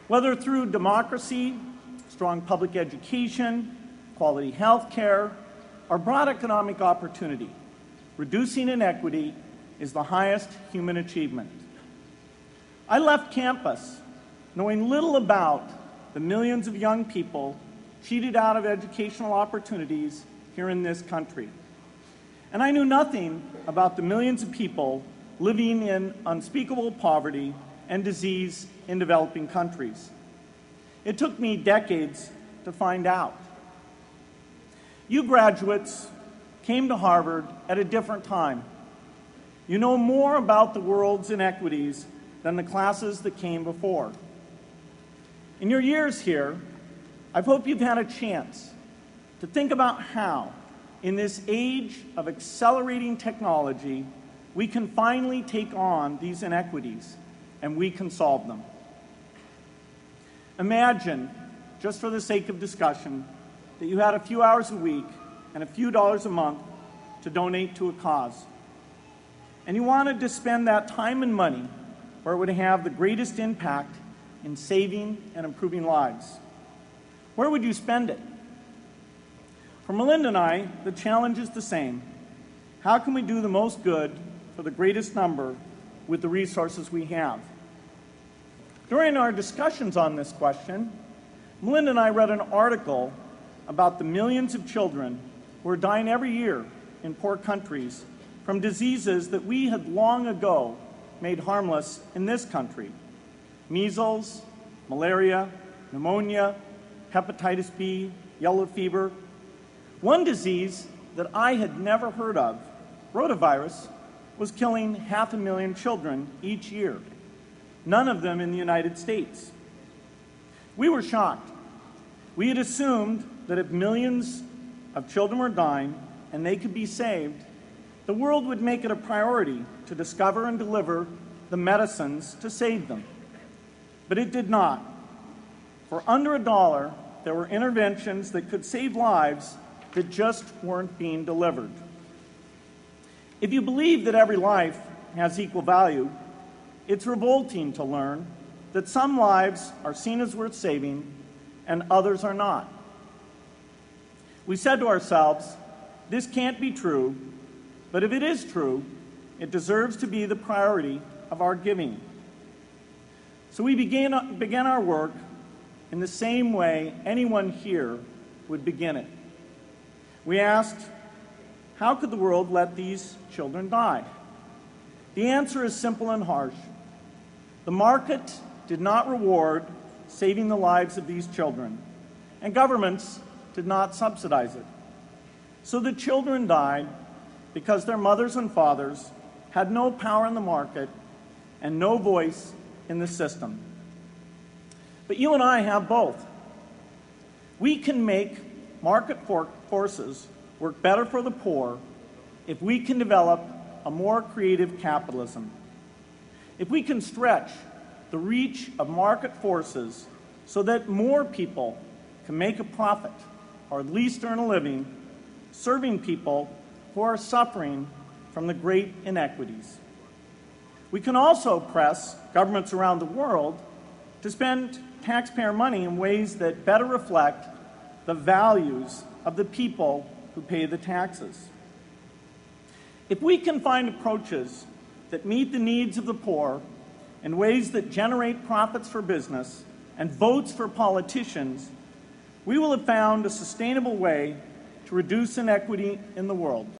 Whether through democracy, strong public education, quality health care, or broad economic opportunity, reducing inequity is the highest human achievement. I left campus knowing little about the millions of young people cheated out of educational opportunities here in this country. And I knew nothing about the millions of people living in unspeakable poverty and disease in developing countries. It took me decades to find out. You graduates came to Harvard at a different time. You know more about the world's inequities than the classes that came before. In your years here, I hope you've had a chance to think about how, in this age of accelerating technology, we can finally take on these inequities and we can solve them. Imagine, just for the sake of discussion, that you had a few hours a week and a few dollars a month to donate to a cause. And you wanted to spend that time and money where it would have the greatest impact in saving and improving lives. Where would you spend it? For Melinda and I, the challenge is the same. How can we do the most good for the greatest number with the resources we have? During our discussions on this question, Melinda and I read an article about the millions of children who are dying every year in poor countries from diseases that we had long ago made harmless in this country: measles, malaria, pneumonia, hepatitis B, yellow fever. One disease that I had never heard of, rotavirus, was killing 500,000 children each year, none of them in the United States. We were shocked. We had assumed that if millions of children were dying and they could be saved, the world would make it a priority to discover and deliver the medicines to save them. But it did not. For under $1, there were interventions that could save lives that just weren't being delivered. If you believe that every life has equal value, it's revolting to learn that some lives are seen as worth saving and others are not. We said to ourselves, this can't be true, but if it is true, it deserves to be the priority of our giving. So we began our work in the same way anyone here would begin it. We asked, how could the world let these children die? The answer is simple and harsh. The market did not reward saving the lives of these children, and governments did not subsidize it. So the children died because their mothers and fathers had no power in the market and no voice in the system. But you and I have both. We can make market forces work better for the poor if we can develop a more creative capitalism. If we can stretch the reach of market forces so that more people can make a profit or at least earn a living serving people who are suffering from the great inequities. We can also press governments around the world to spend taxpayer money in ways that better reflect the values of the people who pay the taxes. If we can find approaches that meet the needs of the poor in ways that generate profits for business and votes for politicians, we will have found a sustainable way to reduce inequity in the world.